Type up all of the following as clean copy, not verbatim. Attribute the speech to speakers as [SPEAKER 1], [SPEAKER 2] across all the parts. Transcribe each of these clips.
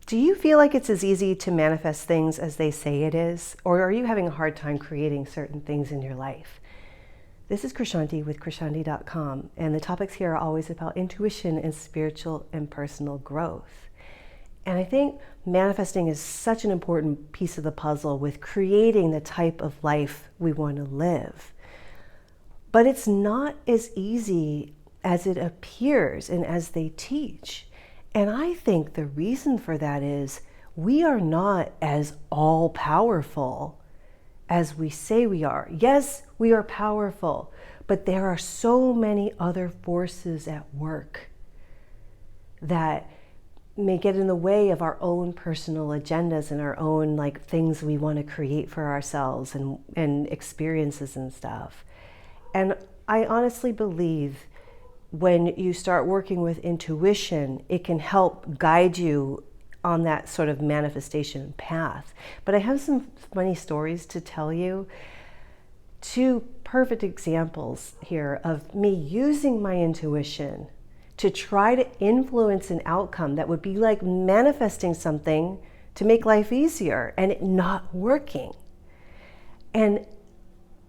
[SPEAKER 1] Do you feel like it's as easy to manifest things as they say it is? Or are you having a hard time creating certain things in your life? This is Krishantiw with Krishantiw.com, and the topics here are always about intuition and spiritual and personal growth. And I think manifesting is such an important piece of the puzzle with creating the type of life we want to live. But it's not as easy as it appears and as they teach. And I think the reason for that is we are not as all-powerful as we say we are. Yes, we are powerful, but there are so many other forces at work that may get in the way of our own personal agendas and our own things we want to create for ourselves and experiences and stuff. And I honestly believe when you start working with intuition, it can help guide you on that sort of manifestation path. But I have some funny stories to tell you. Two perfect examples here of me using my intuition to try to influence an outcome that would be like manifesting something to make life easier and it not working. And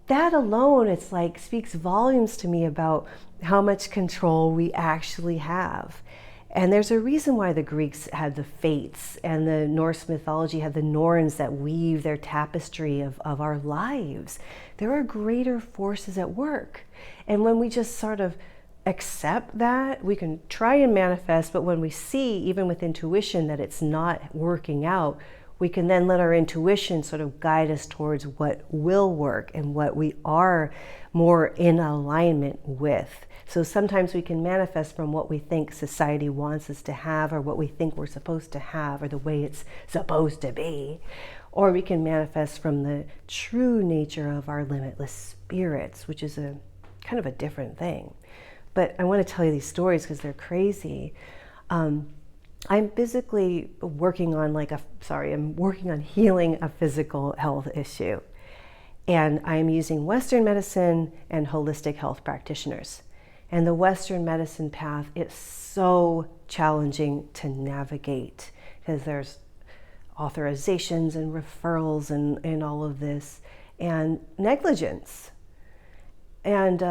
[SPEAKER 1] that alone, it's speaks volumes to me about how much control we actually have. And there's a reason why the Greeks had the fates and the Norse mythology had the Norns that weave their tapestry of our lives. There are greater forces at work. And when we just sort of accept that, we can try and manifest, but when we see, even with intuition, that it's not working out, we can then let our intuition sort of guide us towards what will work and what we are more in alignment with. So sometimes we can manifest from what we think society wants us to have, or what we think we're supposed to have, or the way it's supposed to be. Or we can manifest from the true nature of our limitless spirits, which is a kind of a different thing. But I want to tell you these stories because they're crazy. I'm physically working on I'm working on healing a physical health issue. And I'm using Western medicine and holistic health practitioners. And the Western medicine path is so challenging to navigate because there's authorizations and referrals and all of this and negligence. And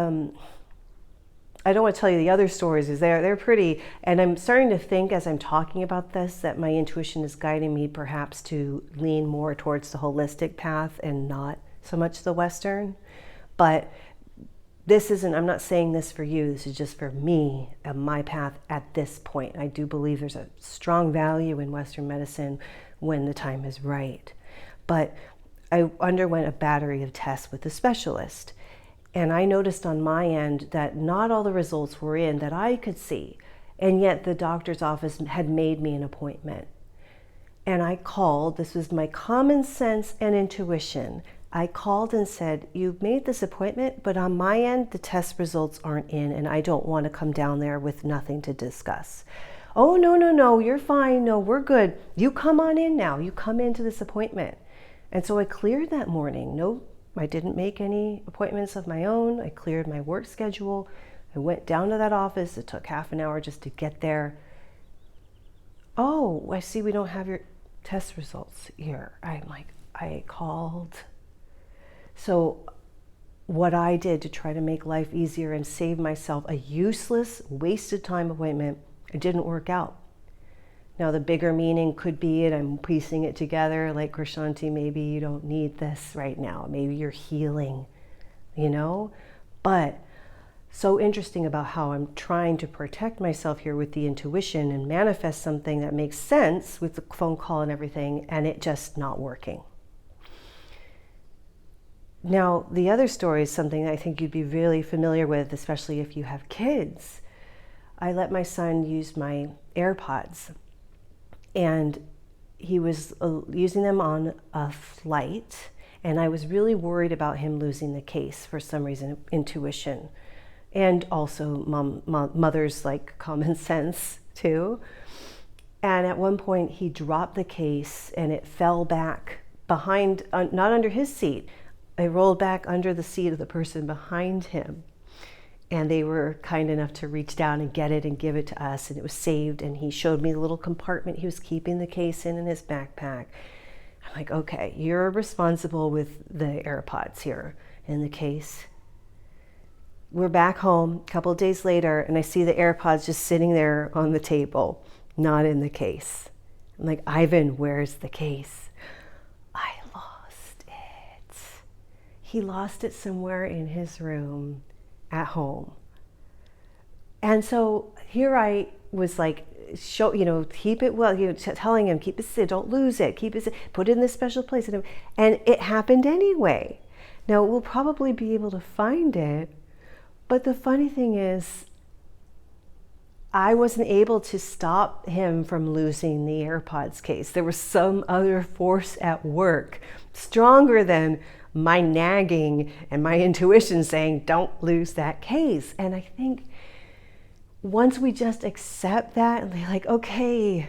[SPEAKER 1] I don't want to tell you the other stories because they're pretty, and I'm starting to think as I'm talking about this that my intuition is guiding me perhaps to lean more towards the holistic path and not so much the Western. But I'm not saying this for you, this is just for me and my path at this point. I do believe there's a strong value in Western medicine when the time is right. But I underwent a battery of tests with a specialist. And I noticed on my end that not all the results were in that I could see. And yet the doctor's office had made me an appointment. And I called, this was my common sense and intuition. I called and said, you've made this appointment, but on my end, the test results aren't in and I don't want to come down there with nothing to discuss. Oh, no, you're fine. No, we're good. You come on in now. You come into this appointment. And so I cleared that morning. No, I didn't make any appointments of my own. I cleared my work schedule. I went down to that office. It took half an hour just to get there. Oh, I see we don't have your test results here. I called. So what I did to try to make life easier and save myself a useless, wasted time appointment, it didn't work out. Now the bigger meaning could be, and I'm piecing it together, like Krishanti, maybe you don't need this right now. Maybe you're healing, But so interesting about how I'm trying to protect myself here with the intuition and manifest something that makes sense with the phone call and everything, and it just not working. Now, the other story is something that I think you'd be really familiar with, especially if you have kids. I let my son use my AirPods, and he was using them on a flight, and I was really worried about him losing the case for some reason, intuition, and also mother's common sense too. And at one point he dropped the case and it fell back behind, not under his seat. It rolled back under the seat of the person behind him. And they were kind enough to reach down and get it and give it to us, and it was saved. And he showed me the little compartment he was keeping the case in his backpack. I'm like, okay, you're responsible with the AirPods here in the case. We're back home a couple of days later, and I see the AirPods just sitting there on the table, not in the case. I'm like, Ivan, where's the case? I lost it. He lost it somewhere in his room at home. And so here I was like, keep it well, telling him, keep it safe, don't lose it, keep it safe, put it in this special place. And it happened anyway. Now we'll probably be able to find it, but the funny thing is, I wasn't able to stop him from losing the AirPods case. There was some other force at work, stronger than my nagging and my intuition saying, don't lose that case. And I think once we just accept that and they're like, okay,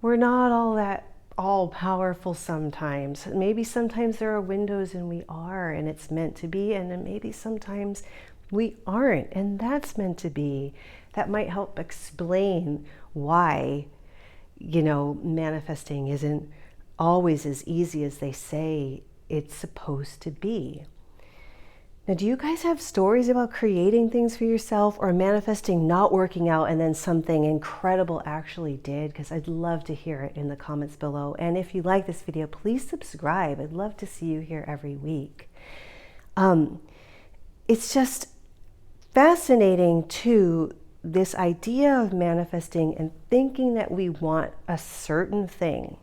[SPEAKER 1] we're not all powerful sometimes. Maybe sometimes there are windows and we are, and it's meant to be. And then maybe sometimes we aren't, and that's meant to be. That might help explain why, manifesting isn't always as easy as they say it's supposed to be. Now, do you guys have stories about creating things for yourself or manifesting not working out and then something incredible actually did? Because I'd love to hear it in the comments below. And if you like this video, please subscribe. I'd love to see you here every week. It's just fascinating too, this idea of manifesting and thinking that we want a certain thing.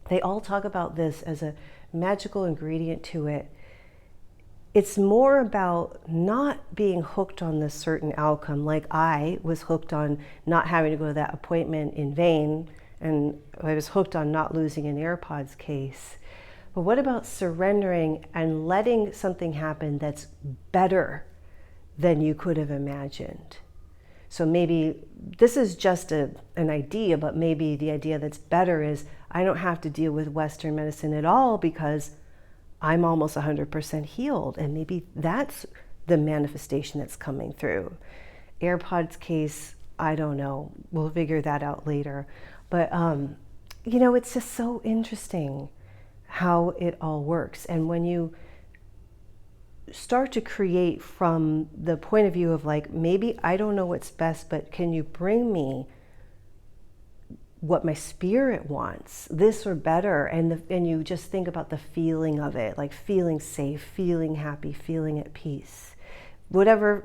[SPEAKER 1] They all talk about this as a magical ingredient to it. It's more about not being hooked on this certain outcome. Like I was hooked on not having to go to that appointment in vain, and I was hooked on not losing an AirPods case. But what about surrendering and letting something happen that's better than you could have imagined? So maybe this is just an idea, but maybe the idea that's better is I don't have to deal with Western medicine at all because I'm almost 100% healed. And maybe that's the manifestation that's coming through. AirPods case, I don't know. We'll figure that out later. But, it's just so interesting how it all works. And when you start to create from the point of view of like, maybe I don't know what's best, but can you bring me what my spirit wants, this or better? And you just think about the feeling of it, like feeling safe, feeling happy, feeling at peace, whatever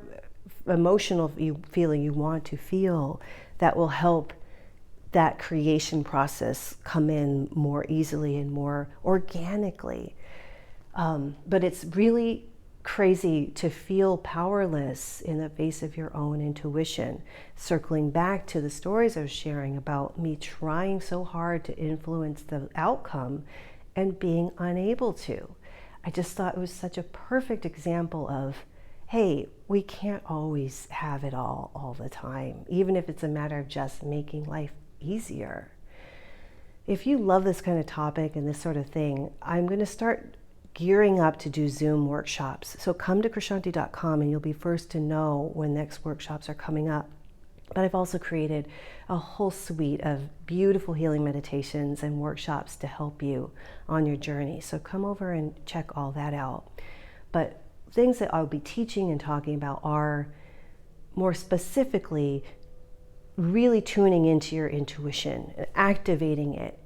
[SPEAKER 1] emotional feeling you want to feel, that will help that creation process come in more easily and more organically. But it's really crazy to feel powerless in the face of your own intuition. Circling back to the stories I was sharing about me trying so hard to influence the outcome and being unable to. I just thought it was such a perfect example of, hey, we can't always have it all the time, even if it's a matter of just making life easier. If you love this kind of topic and this sort of thing, I'm going to start gearing up to do Zoom workshops. So come to Krishanti.com and you'll be first to know when next workshops are coming up. But I've also created a whole suite of beautiful healing meditations and workshops to help you on your journey. So come over and check all that out. But things that I'll be teaching and talking about are more specifically really tuning into your intuition, activating it,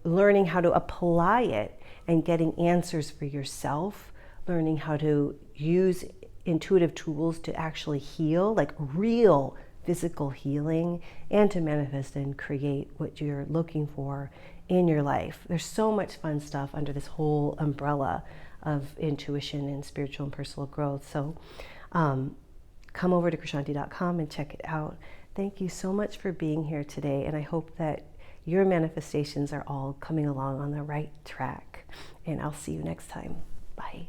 [SPEAKER 1] learning how to apply it, and getting answers for yourself, learning how to use intuitive tools to actually heal, like real physical healing, and to manifest and create what you're looking for in your life. There's so much fun stuff under this whole umbrella of intuition and spiritual and personal growth. So come over to Krishanti.com and check it out. Thank you so much for being here today, and I hope that your manifestations are all coming along on the right track. And I'll see you next time. Bye.